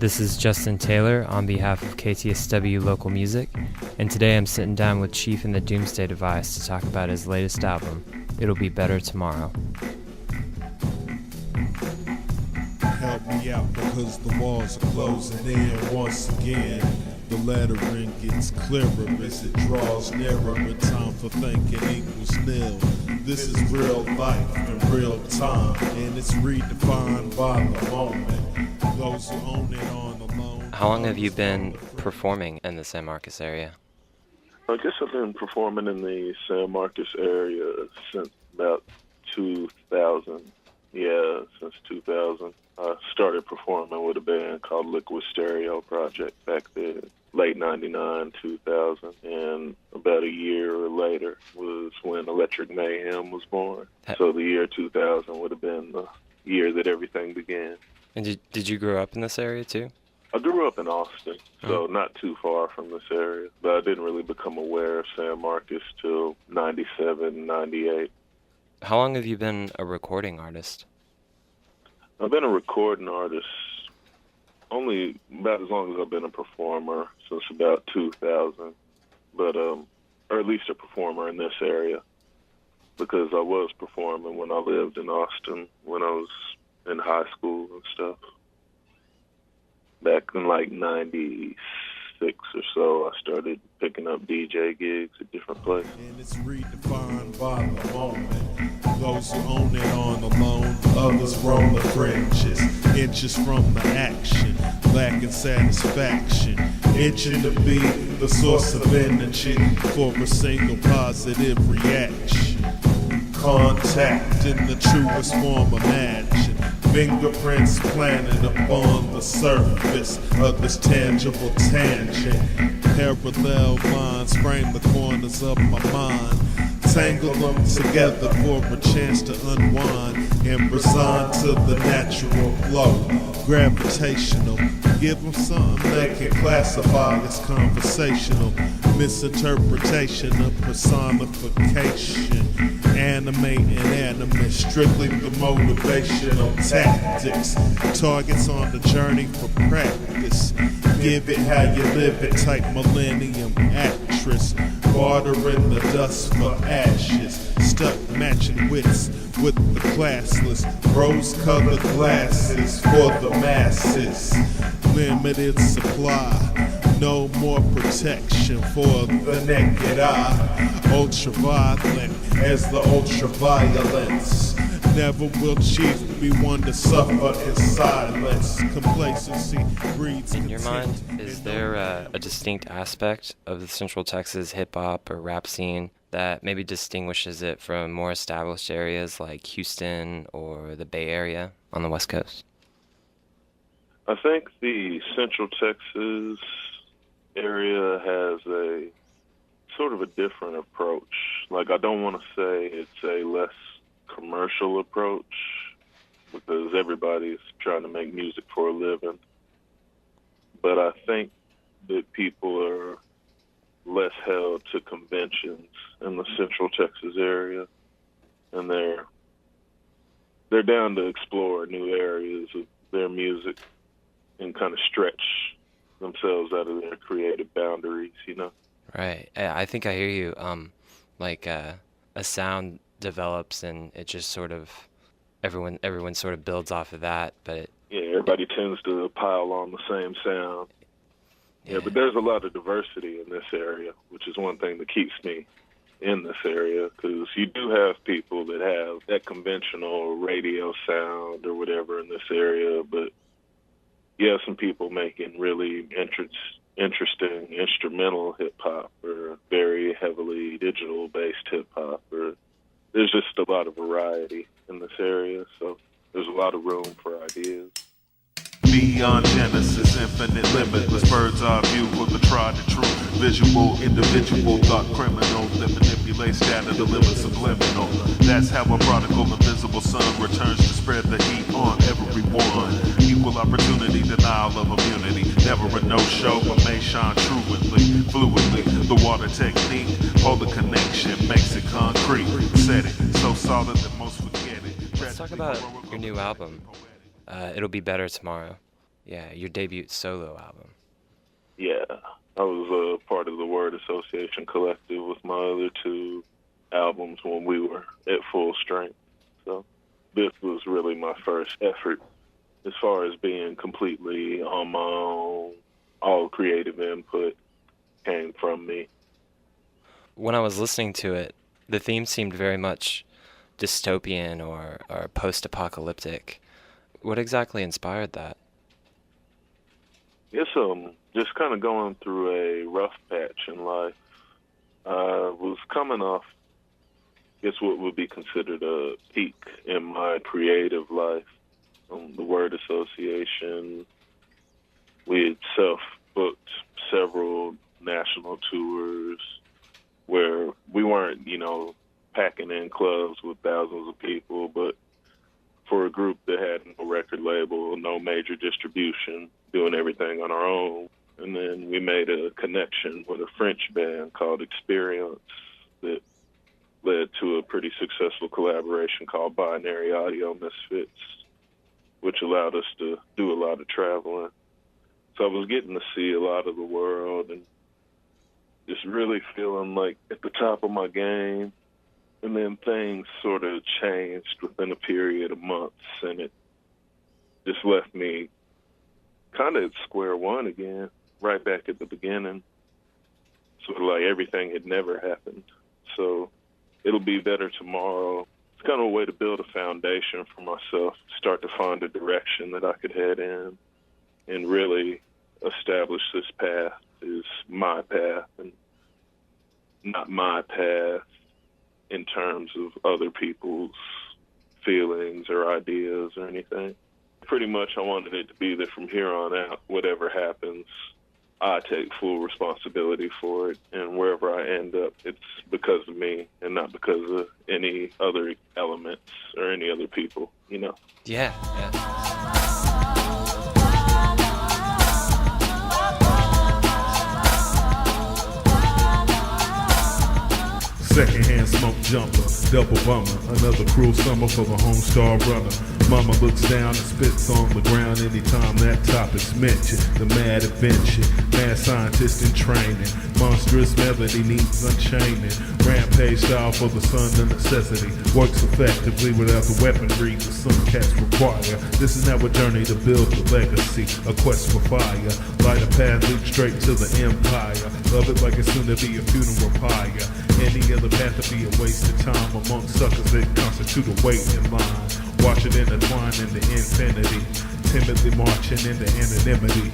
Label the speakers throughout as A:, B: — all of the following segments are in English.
A: This is Justin Taylor on behalf of KTSW Local Music, and today I'm sitting down with Chief and the Doomsday Device to talk about his latest album, It'll Be Better Tomorrow.
B: Help me out because the walls are closing in once again. The lettering gets clearer as it draws nearer, and time for thinking equals nil. This is real life in real time, and it's redefined by the moment. Those who own it on alone.
A: How long have you been performing in the San Marcos area?
C: I guess I've been performing in the San Marcos area since about 2000. Yeah, since 2000. I started performing with a band called Liquid Stereo Project back then, late 99, 2000. And about a year later was when Electric Mayhem was born. So the year 2000 would have been the year that everything began.
A: And did you grow up in this area too?
C: I grew up in Austin, so not too far from this area. But I didn't really become aware of San Marcos till 97, 98.
A: How long have you been a recording artist?
C: I've been a recording artist only about as long as I've been a performer, since about 2000. But, or at least a performer in this area, because I was performing when I lived in Austin when I was in high school and stuff. Back in like 96 or so, I started picking up DJ gigs at different places.
B: And it's redefined by the moment. Those who own it on alone, others roam the fringes, inches from the action, lacking satisfaction, itching to be the source of energy for a single positive reaction. Contact in the truest form imagined, fingerprints planted upon the surface of this tangible tangent. Parallel lines frame the corners of my mind, tangle them together for a chance to unwind and resign to the natural flow. Gravitational, give them something they can classify as conversational. Misinterpretation of personification. Animate and animate, strictly the motivational tactics. Targets on the journey for practice. Give it how you live it, type millennium actress. Bartering the dust for ashes. Stuck matching wits with the classless. Rose-colored glasses for the masses. Limited supply. No more protection for the naked eye. Ultraviolet as the ultraviolence. Never will chief be one to suffer in silence. Complacency breeds
A: In your mind,
B: contempt.
A: is there a distinct aspect of the Central Texas hip-hop or rap scene that maybe distinguishes it from more established areas like Houston or the Bay Area on the West Coast?
C: I think the Central Texas area has a sort of a different approach. Like, I don't want to say it's a less commercial approach, because everybody's trying to make music for a living. But I think that people are less held to conventions in the Central Texas area, and they're down to explore new areas of their music and kind of stretch themselves out of their creative boundaries, you know?
A: Right. I think I hear you. A sound develops and it just sort of everyone sort of builds off of that, but
C: everybody tends to pile on the same sound. Yeah, but there's a lot of diversity in this area, which is one thing that keeps me in this area, because you do have people that have that conventional radio sound or whatever in this area, but you have some people making really interesting instrumental hip-hop or very heavily digital-based hip-hop. Or there's just a lot of variety in this area, so there's a lot of room for ideas.
D: Beyond Genesis, infinite, limitless, bird's eye view of the tried and true. Visual, individual, thought criminal that manipulates data, delivers subliminal. That's how a prodigal, invisible son returns to spread the heat on everyone. Equal opportunity, denial of immunity. Never a no-show, but may shine truantly, fluidly. The water technique, hold the connection, makes it concrete. Set it, so solid that most forget it.
A: Let's talk about your new album. It'll Be Better Tomorrow. Yeah, your debut solo album.
C: Yeah, I was a part of the Word Association Collective with my other two albums when we were at full strength. So this was really my first effort as far as being completely on my own. All creative input came from me.
A: When I was listening to it, the theme seemed very much dystopian or post-apocalyptic. What exactly inspired that?
C: It's just kind of going through a rough patch in life. I was coming off, guess what would be considered a peak in my creative life. The Word Association, we had self-booked several national tours where we weren't, packing in clubs with thousands of people, but for a group that had no record label, no major distribution, doing everything on our own. And then we made a connection with a French band called Experience that led to a pretty successful collaboration called Binary Audio Misfits, which allowed us to do a lot of traveling. So I was getting to see a lot of the world and just really feeling like at the top of my game. And then things sort of changed within a period of months, and it just left me kind of at square one again, right back at the beginning. Sort of like everything had never happened. So it'll be better tomorrow. It's kind of a way to build a foundation for myself, start to find a direction that I could head in, and really establish this path is my path and not my path in terms of other people's feelings or ideas or anything. Pretty much I wanted it to be that from here on out, whatever happens, I take full responsibility for it, and wherever I end up, it's because of me and not because of any other elements or any other people,
A: Yeah.
B: Secondhand smoke jumper, double bummer, another cruel summer for the Homestar runner. Mama looks down and spits on the ground anytime that topic's mentioned. The mad adventure, mad scientist in training, monstrous melody needs unchaining. Rampage style for the sun, the necessity works effectively without the weaponry that some cats require. This is now a journey to build the legacy, a quest for fire. Light a path, lead straight to the empire. Love it like it's soon to be a funeral pyre. Any other path to be a waste of time amongst suckers that constitute a waiting line. Watch it intertwine into infinity, timidly marching into anonymity.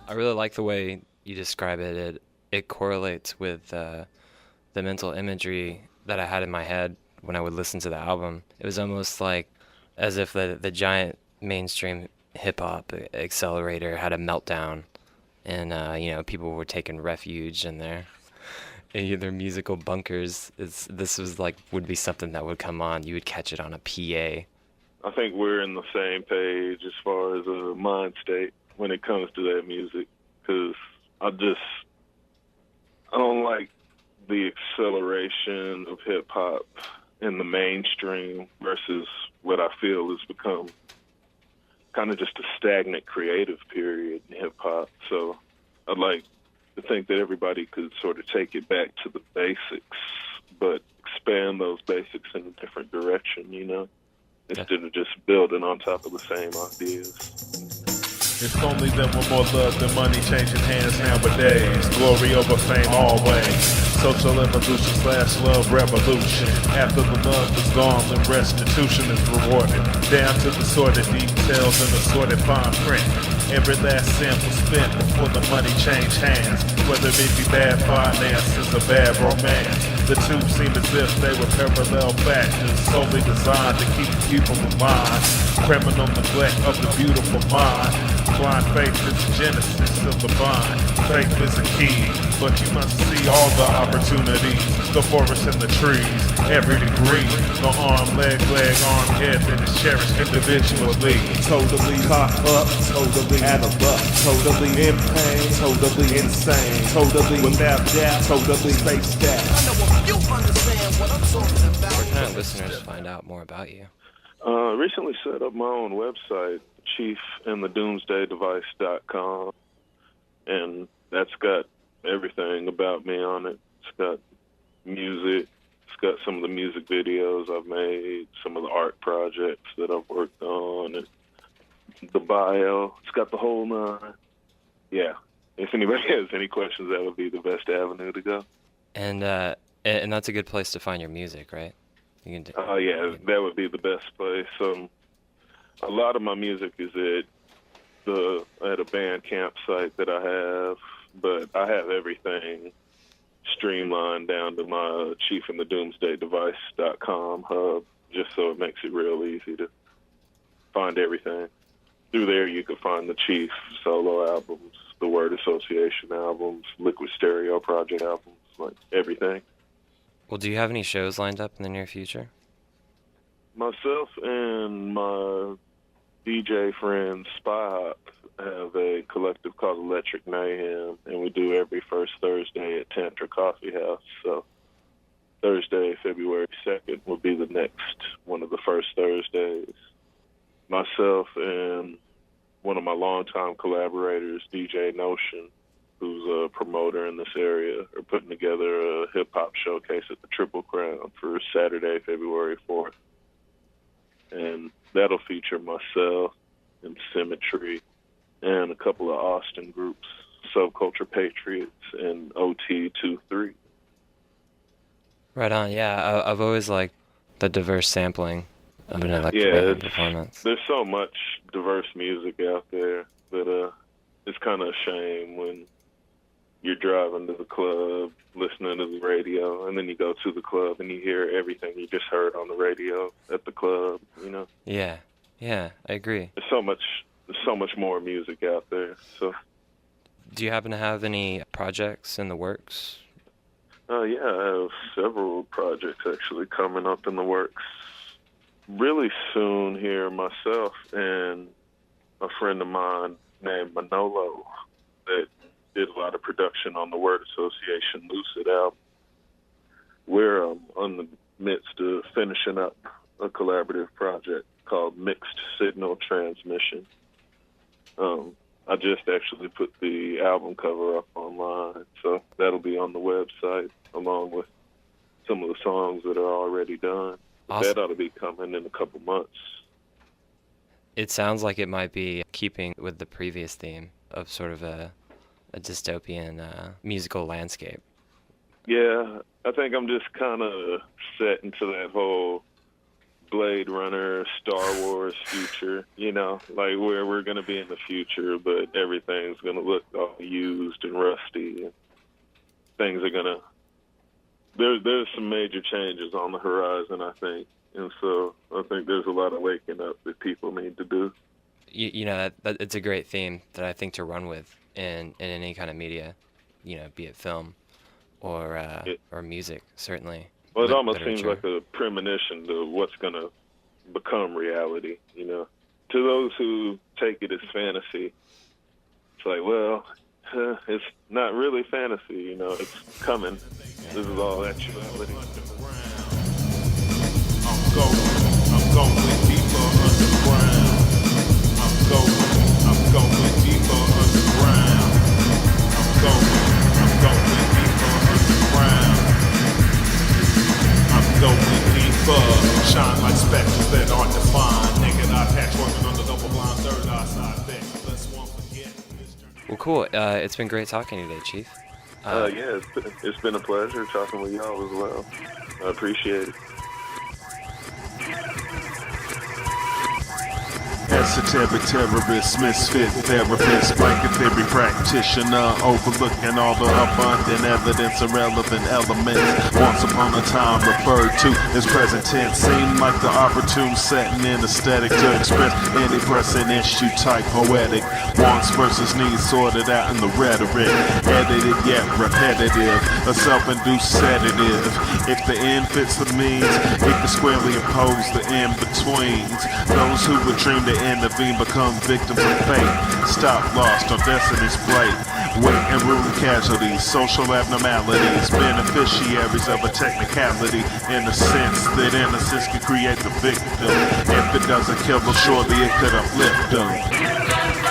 A: I really like the way you describe it. It correlates with the mental imagery that I had in my head when I would listen to the album. It was almost like as if the giant mainstream hip-hop accelerator had a meltdown, and people were taking refuge in their musical bunkers. This was like would be something that would come on. You would catch it on a PA.
C: I think we're in the same page as far as a mind state when it comes to that music, because I don't like the acceleration of hip-hop in the mainstream versus what I feel has become kind of just a stagnant creative period in hip-hop. So I'd like to think that everybody could sort of take it back to the basics, but expand those basics in a different direction, instead of just building on top of the same ideas.
B: If only there were more love than money changing hands nowadays. Glory over fame always. Social evolution / love revolution. After the love is gone, then restitution is rewarded. Down to the sordid details and the sordid fine print. Every last cent was spent before the money changed hands. Whether it be bad finances or bad romance, the two seem as if they were parallel factors, solely designed to keep people in mind. Criminal neglect of the beautiful mind.
D: Blind faith is the genesis of the vine. Faith is a key, but you must see all the opportunities. The forest and the trees, every degree. The arm, leg, arm, head that is cherished individually.
E: Totally caught up, totally out of luck, totally in pain, totally insane, totally without doubt, totally spaced out.
F: I know if you understand what I'm talking about.
A: Where can our listeners find out more about you?
C: Recently set up my own website, TheDoomsdayDevice.com, and that's got everything about me on it. It's got music. It's got some of the music videos I've made, some of the art projects that I've worked on, and the bio. It's got the whole nine. Yeah. If anybody has any questions, that would be the best avenue to go.
A: And that's a good place to find your music, right? You can
C: Yeah, that would be the best place. A lot of my music is at a Bandcamp site that I have, but I have everything streamlined down to my ChiefandTheDoomsdayDevice.com hub, just so it makes it real easy to find everything. Through there, you can find the Chief solo albums, the Word Association albums, Liquid Stereo Project albums, like everything.
A: Well, do you have any shows lined up in the near future?
C: Myself and my DJ friend Spy Hop have a collective called Electric Mayhem, and we do every first Thursday at Tantra Coffee House. So Thursday, February 2nd, will be the next one of the first Thursdays. Myself and one of my longtime collaborators, DJ Notion, who's a promoter in this area, are putting together a hip-hop showcase at the Triple Crown for Saturday, February 4th. And that'll feature myself and Symmetry and a couple of Austin groups, Subculture Patriots and OT23.
A: Right on, yeah. I've always liked the diverse sampling of an electric performance.
C: There's so much diverse music out there that it's kind of a shame when you're driving to the club, listening to the radio, and then you go to the club and you hear everything you just heard on the radio at the club, you know?
A: Yeah, I agree.
C: There's so much more music out there. So,
A: do you happen to have any projects in the works?
C: Yeah, I have several projects actually coming up in the works really soon here, myself and a friend of mine named Manolo that did a lot of production on the Word Association Lucid album. We're on the midst of finishing up a collaborative project called Mixed Signal Transmission. I just actually put the album cover up online, so that'll be on the website along with some of the songs that are already done.
A: Awesome.
C: That ought to be coming in a couple months.
A: It sounds like it might be keeping with the previous theme of sort of a dystopian musical landscape.
C: Yeah, I think I'm just kind of set into that whole Blade Runner, Star Wars future, you know, like where we're going to be in the future, but everything's going to look all used and rusty, and things are going to... There's some major changes on the horizon, I think, and so I think there's a lot of waking up that people need to do.
A: You know, that it's a great theme that I think to run with in any kind of media, you know, be it film or music, certainly.
C: Well, it almost
A: literature.
C: seems like a premonition to what's going to become reality, you know. To those who take it as fantasy, it's like, well, it's not really fantasy, you know, it's coming. This is all actuality.
D: I'm going deeper underground. I'm going deeper underground. I'm going deeper underground. I'm going deeper. Shine like specters that aren't defined. Naked eye patch working on the double blind third eye side thing. Let's one forget.
A: Well, cool. It's been great talking to you today, Chief.
C: Yeah, it's been a pleasure talking with y'all as well. I appreciate it.
D: Esoteric terrorist, misfit therapist, blanket theory practitioner, overlooking all the abundant evidence and relevant elements. Once upon a time referred to as present tense, seemed like the opportune setting in aesthetic to express any pressing issue type poetic. Wants versus needs sorted out in the rhetoric, edited yet repetitive, a self-induced sedative. If the end fits the means, it can squarely oppose the in-betweens. Those who would dream to intervene become victims of fate, stop lost on destiny's plate. Waiting room casualties, social abnormalities, beneficiaries of a technicality, in the sense that innocence can create the victim. If it doesn't kill them, surely it could uplift them.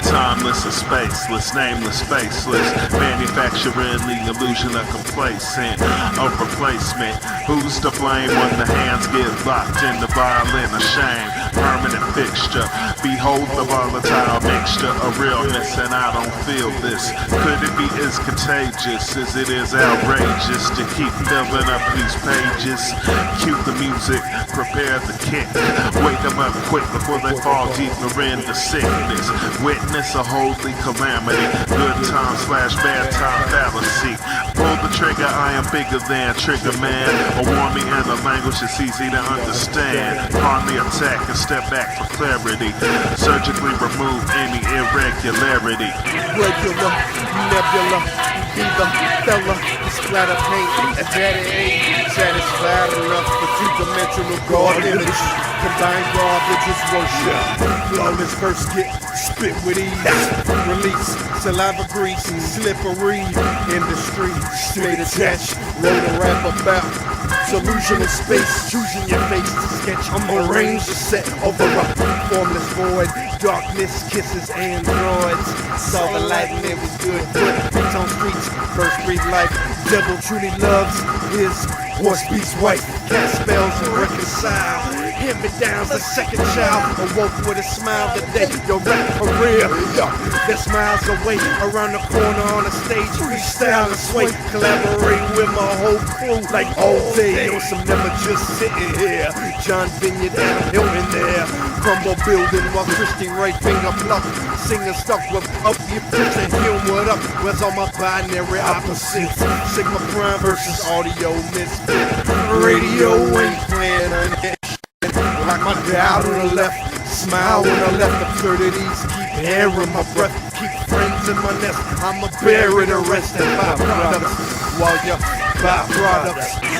D: Timeless and spaceless, nameless, faceless, manufacturing the illusion of complacent, of replacement. Who's to blame when the hands get locked in the violin of shame? Permanent fixture, behold the volatile mixture of realness, and I don't feel this. Could it be as contagious as it is outrageous to keep filling up these pages? Cue the music, prepare the kick, wake them up quick before they fall deeper into sickness. Witness a holy calamity, good time / bad time fallacy. Pull the trigger, I am bigger than Trigger Man. Or warn me in a language that's easy to understand. Calmly attack and step back for clarity. Surgically remove any irregularity.
G: Regular, nebula, be the fella, the splatter paint, a daddy ain't satisfied enough for two-dimensional God image. Combined garbage is worship. Flawless verse get spit with ease. Release saliva grease, slippery industry. Straight attached, wrote a rap about solutional space. Choosing your face to sketch. I'm arranged to set over a formless void. Darkness kisses androids. Saw the light and it was good. Put beats on streets, first breathe life. Devil truly loves his horse beast wife. Cast spells and reconcile. Hand me down the second child. Awoke with a smile the day your rap career. That's miles away. Around the corner on the stage. Freestyle and sway. Collaborate with my whole crew like all day. On some never just sitting here. John Vineyard, Adam Hilton there. Crumble building while Christy right finger pluck. Singer stuck with up your pitch and what up. Where's all my binary opposites? Sigma Prime versus audio misfit. Radio ain't playing on that. Like my dial on the left, smile on the left. Absurdities keep hearing my breath, keep friends in my nest. I'ma bury the rest and byproducts while your byproducts